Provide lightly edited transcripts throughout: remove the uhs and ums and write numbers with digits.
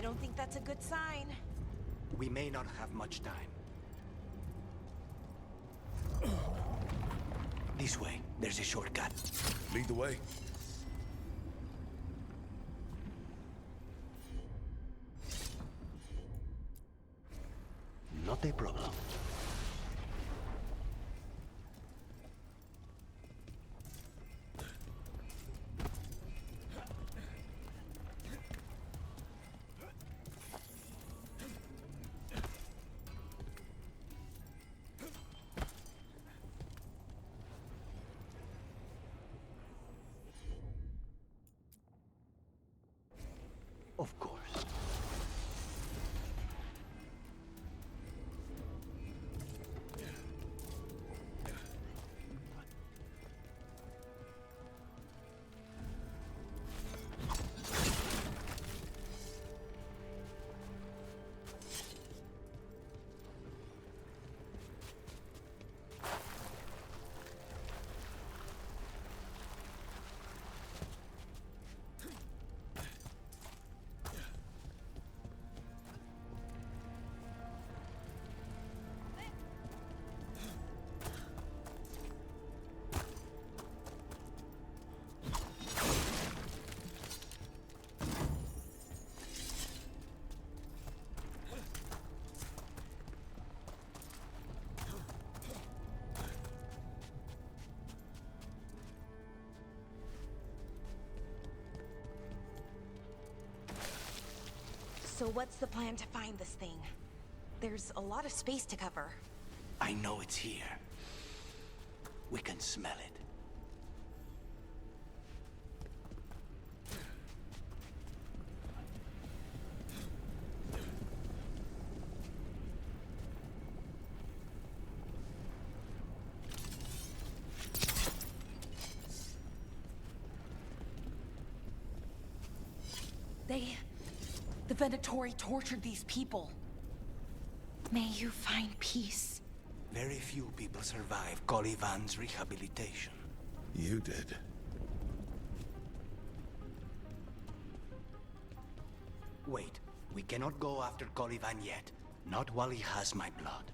don't think that's a good sign. We may not have much time. This way. There's a shortcut. Lead the way. Not a problem. Of course. So what's the plan to find this thing? There's a lot of space to cover. I know it's here. We can smell it. The Venatori tortured these people. May you find peace. Very few people survive Colivan's rehabilitation. You did. Wait, we cannot go after Colivan yet. Not while he has my blood.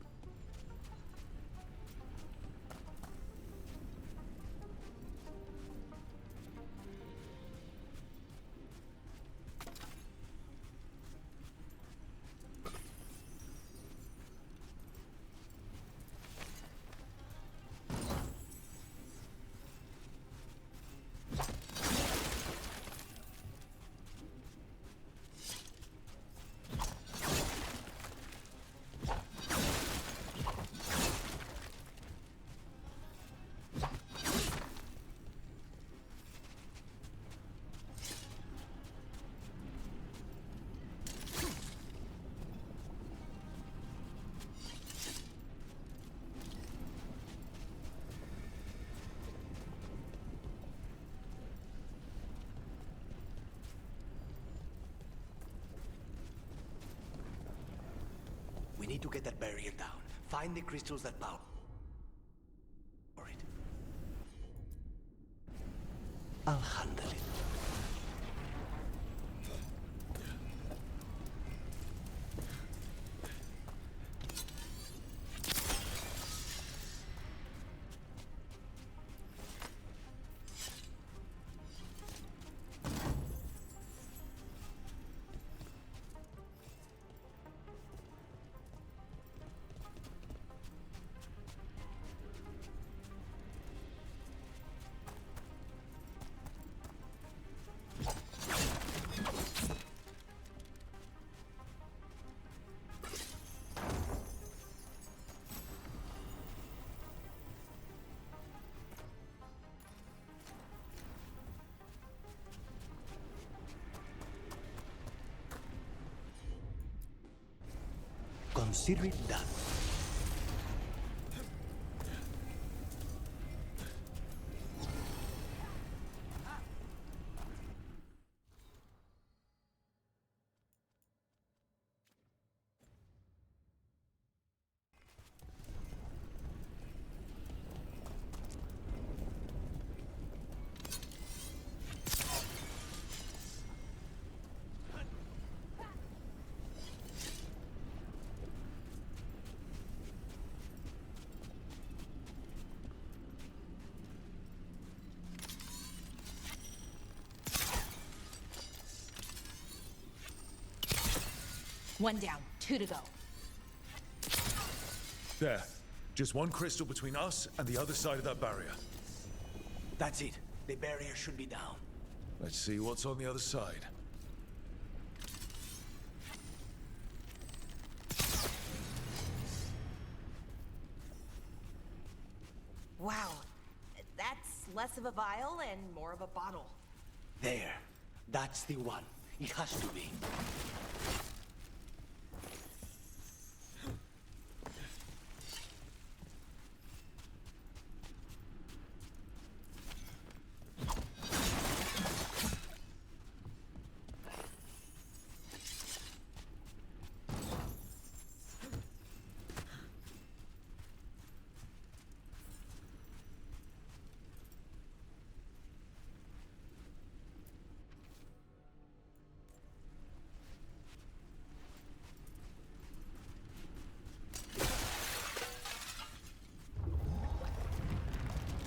We need to get that barrier down. Find the crystals that power it. I'll handle it. Consider it done. One down, 2 to go. There. Just one crystal between us and the other side of that barrier. That's it. The barrier should be down. Let's see what's on the other side. Wow. That's less of a vial and more of a bottle. There. That's the one. It has to be.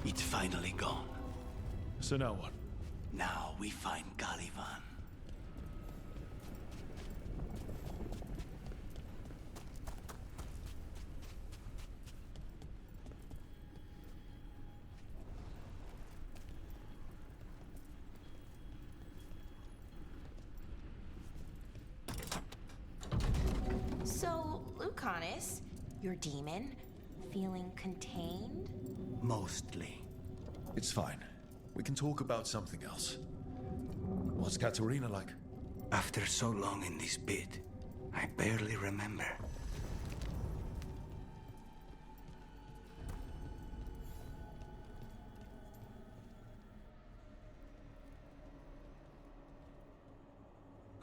It's finally gone. So now what? Now we find Caliban. So, Lucanus, your demon, feeling contained? Mostly. It's fine. We can talk about something else. What's Katerina like? After so long in this pit, I barely remember.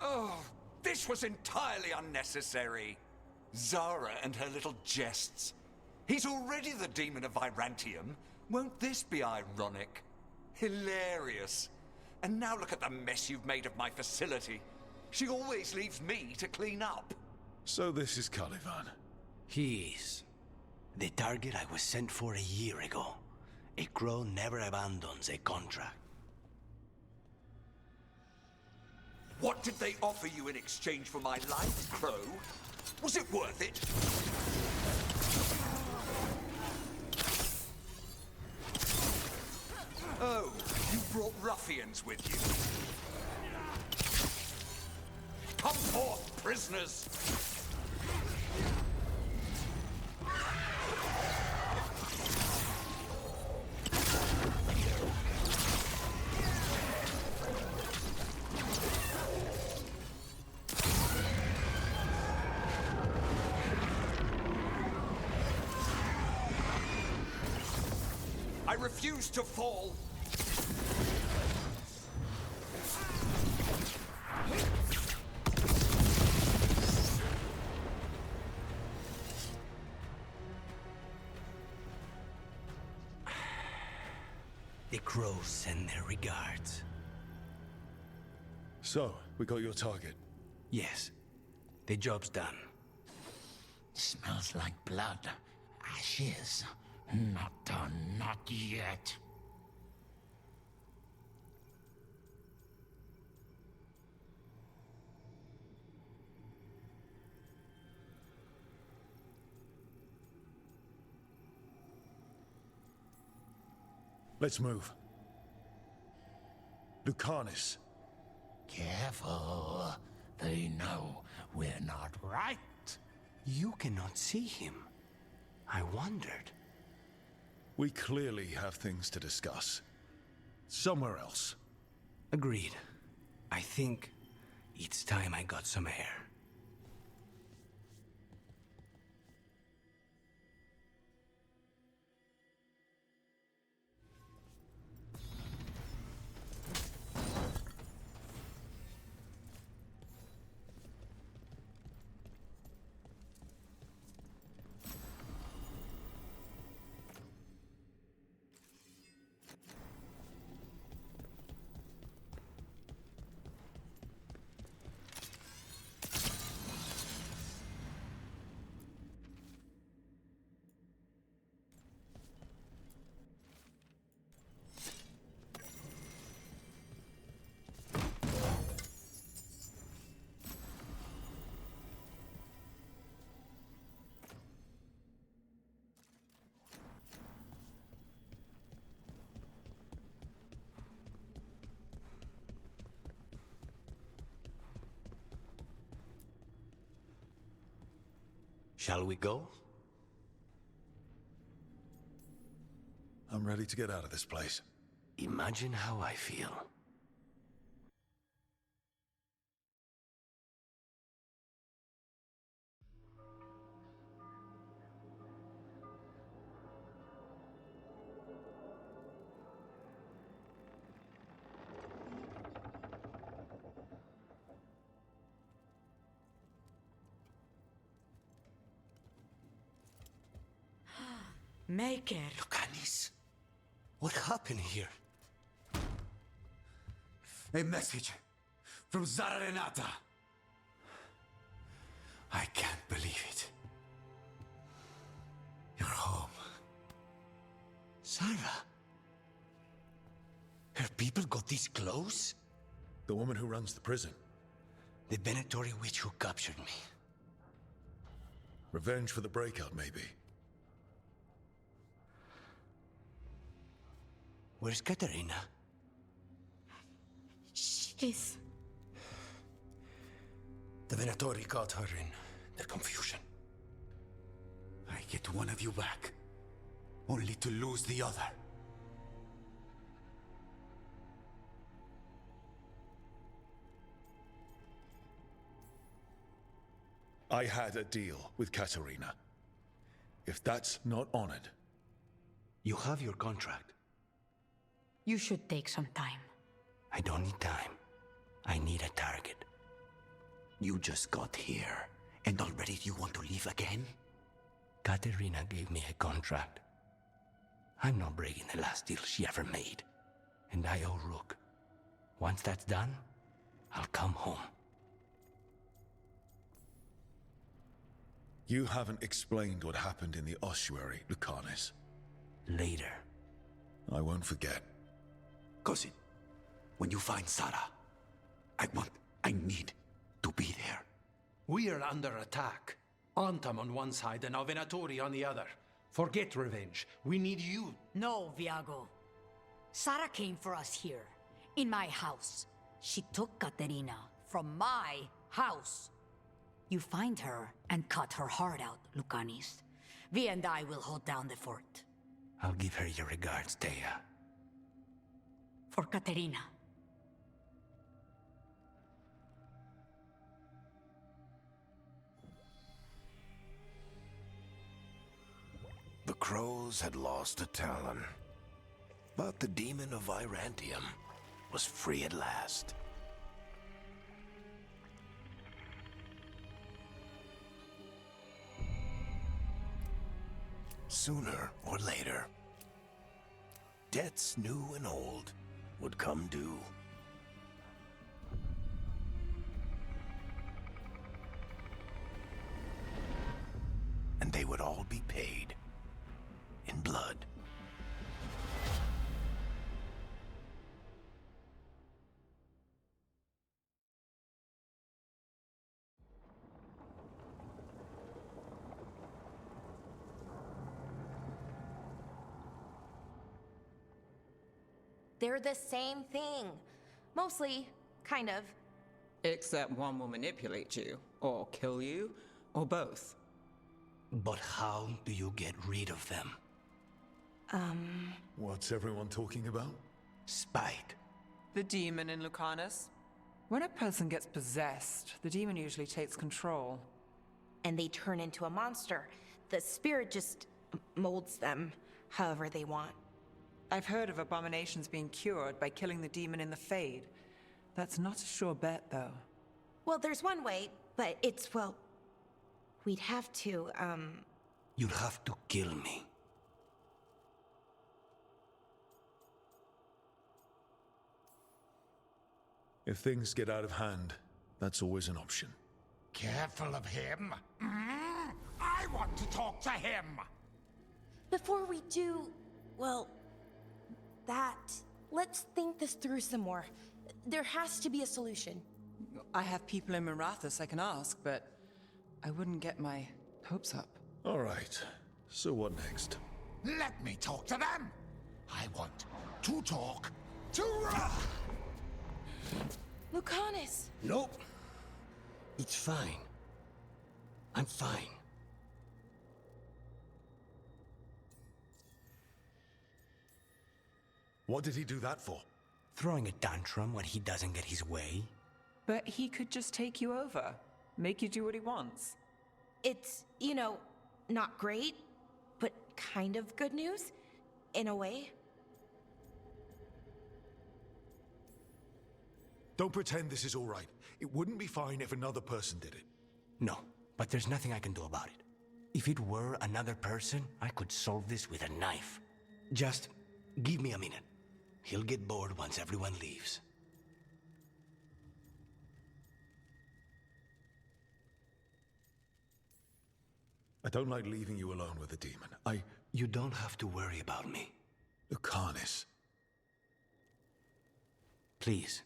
Oh, this was entirely unnecessary. Zara and her little jests. He's already the demon of Virantium. Won't this be ironic? Hilarious. And now look at the mess you've made of my facility. She always leaves me to clean up. So this is Caliban. He is. The target I was sent for a year ago. A crow never abandons a contract. What did they offer you in exchange for my life, Crow? Was it worth it? Oh, you brought ruffians with you. Come forth, prisoners! I refuse to fall. The crows send their regards. So, we got your target. Yes, the job's done. Smells like blood. Ashes. Not done, not yet. Let's move. Lucanus. Careful. They know we're not right. You cannot see him. I wondered. We clearly have things to discuss. Somewhere else. Agreed. I think it's time I got some air. Shall we go? I'm ready to get out of this place. Imagine how I feel. Maker. Lucanis, what happened here? A message from Zara Renata. I can't believe it. You're home. Sarah? Her people got this close? The woman who runs the prison. The Venatori witch who captured me. Revenge for the breakout, maybe. Where's Katerina? She's... The Venatori caught her in their confusion. I get one of you back, only to lose the other. I had a deal with Katerina. If that's not honored... You have your contract. You should take some time. I don't need time. I need a target. You just got here, and already you want to leave again? Katerina gave me a contract. I'm not breaking the last deal she ever made. And I owe Rook. Once that's done, I'll come home. You haven't explained what happened in the ossuary, Lucanis. Later. I won't forget. Cousin, when you find Sarah, I need to be there. We are under attack. Antam on one side and Venatori on the other. Forget revenge. We need you. No, Viago. Sarah came for us here, in my house. She took Katerina from my house. You find her and cut her heart out, Lucanis. Vi and I will hold down the fort. I'll give her your regards, Thea. For Katerina. The crows had lost a talon, but the demon of Virantium was free at last. Sooner or later, debts new and old would come due. And they would all be paid in blood. They're the same thing. Mostly, kind of. Except one will manipulate you, or kill you, or both. But how do you get rid of them? What's everyone talking about? Spike. The demon in Lucanus. When a person gets possessed, the demon usually takes control. And they turn into a monster. The spirit just molds them however they want. I've heard of abominations being cured by killing the demon in the Fade. That's not a sure bet, though. Well, there's one way, but it's, well... We'd have to, You'll have to kill me. If things get out of hand, that's always an option. Careful of him. I want to talk to him. Before we do, well... that... Let's think this through some more. There has to be a solution. I have people in Marathas I can ask, but I wouldn't get my hopes up. All right. So what next? Let me talk to them. I want to talk to Lucanus! Nope. It's fine. I'm fine. What did he do that for? Throwing a tantrum when he doesn't get his way? But he could just take you over, make you do what he wants. It's, not great, but kind of good news, in a way. Don't pretend this is all right. It wouldn't be fine if another person did it. No, but there's nothing I can do about it. If it were another person, I could solve this with a knife. Just give me a minute. He'll get bored once everyone leaves. I don't like leaving you alone with the demon. You don't have to worry about me. Lucanus. Please.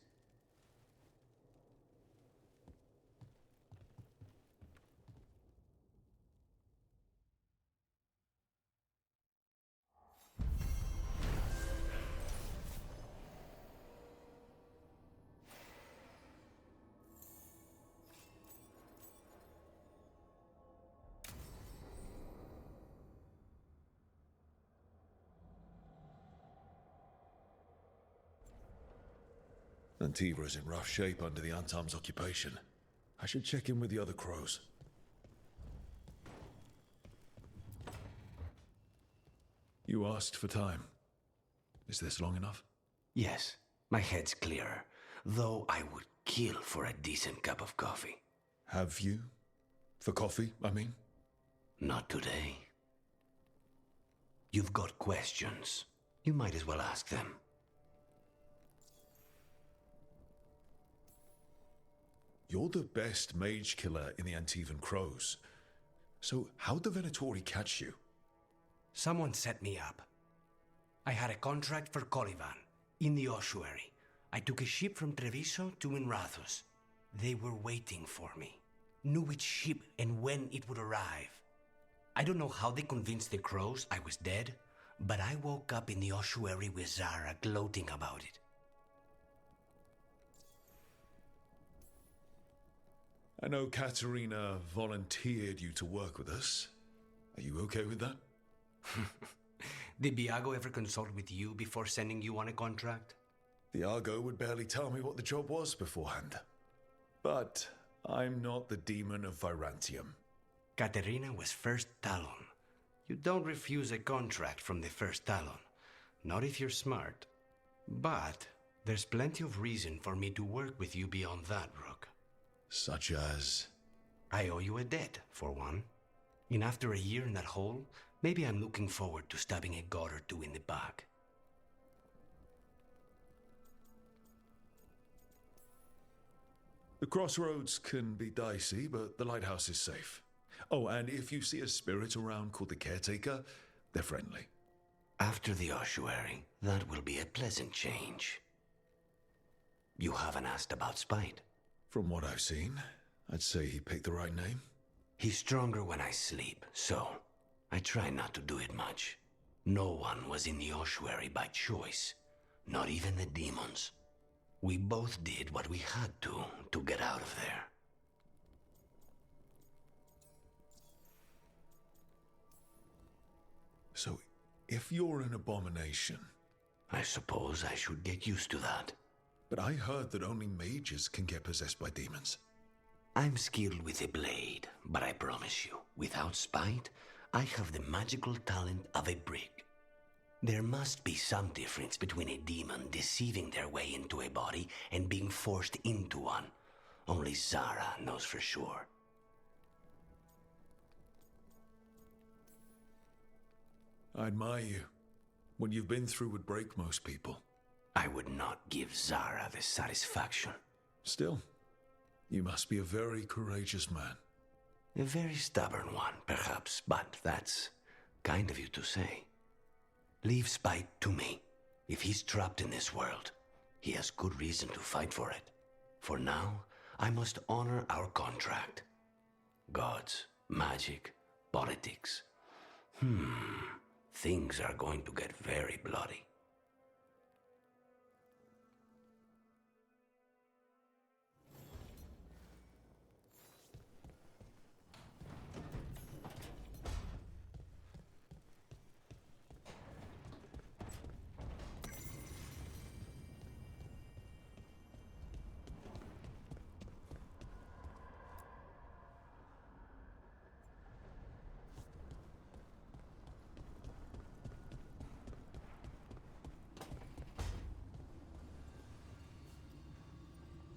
Antiva's in rough shape under the Antam's occupation. I should check in with the other crows. You asked for time. Is this long enough? Yes, my head's clearer, though I would kill for a decent cup of coffee. Have you? For coffee, I mean? Not today. You've got questions. You might as well ask them. You're the best mage killer in the Antivan Crows. So how'd the Venatori catch you? Someone set me up. I had a contract for Colivan, in the ossuary. I took a ship from Treviso to Minrathus. They were waiting for me. Knew which ship and when it would arrive. I don't know how they convinced the Crows I was dead, but I woke up in the ossuary with Zara gloating about it. I know Katerina volunteered you to work with us. Are you okay with that? Did Biago ever consult with you before sending you on a contract? The Argo would barely tell me what the job was beforehand. But I'm not the demon of Virantium. Katerina was first Talon. You don't refuse a contract from the first Talon. Not if you're smart. But there's plenty of reason for me to work with you beyond that, Rook. Such as? I owe you a debt, for one. And after a year in that hole, maybe I'm looking forward to stabbing a god or two in the back. The crossroads can be dicey, but the lighthouse is safe. Oh, and if you see a spirit around called the Caretaker, they're friendly. After the ossuary, that will be a pleasant change. You haven't asked about Spite. From what I've seen, I'd say he picked the right name. He's stronger when I sleep, so I try not to do it much. No one was in the ossuary by choice, not even the demons. We both did what we had to get out of there. So, if you're an abomination... I suppose I should get used to that. But I heard that only mages can get possessed by demons. I'm skilled with a blade, but I promise you, without Spite, I have the magical talent of a brick. There must be some difference between a demon deceiving their way into a body and being forced into one. Only Zara knows for sure. I admire you. What you've been through would break most people. I would not give Zara the satisfaction. Still, you must be a very courageous man. A very stubborn one, perhaps, but that's kind of you to say. Leave Spite to me. If he's trapped in this world, he has good reason to fight for it. For now, I must honor our contract. Gods, magic, politics. Things are going to get very bloody.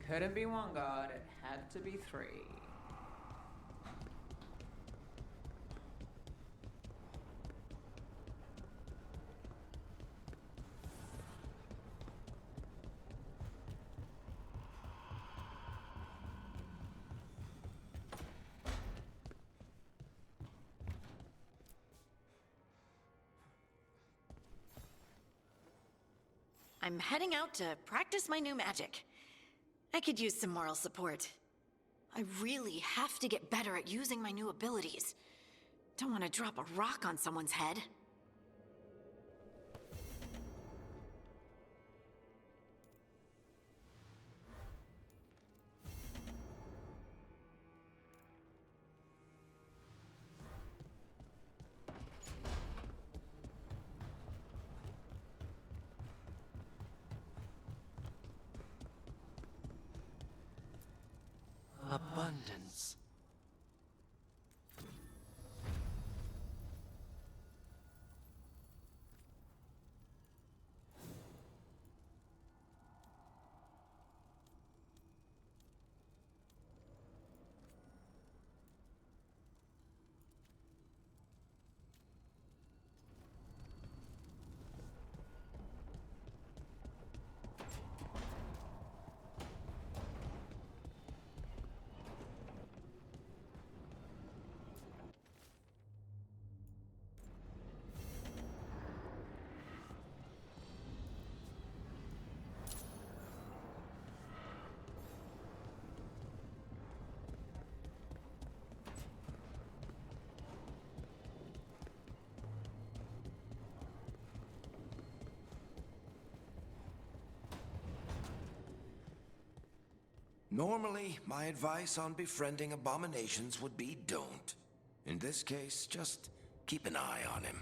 couldn't be one god, it had to be three. I'm heading out to practice my new magic. I could use some moral support. I really have to get better at using my new abilities. Don't want to drop a rock on someone's head. Abundance. Normally, my advice on befriending abominations would be don't. In this case, just keep an eye on him.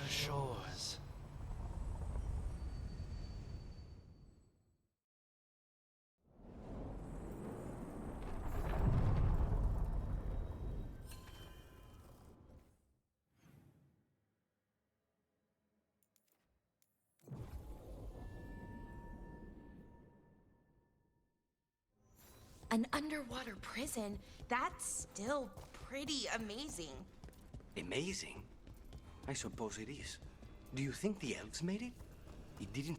shores. An underwater prison? That's still pretty amazing. Amazing? I suppose it is. Do you think the elves made it? It didn't...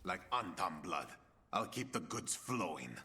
Like Antam blood. I'll keep the goods flowing.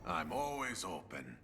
I'm always open.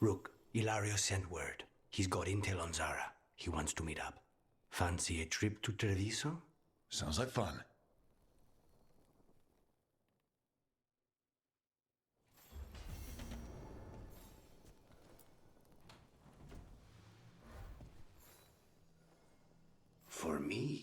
Rook, Ilario sent word. He's got intel on Zara. He wants to meet up. Fancy a trip to Treviso? Sounds like fun. For me,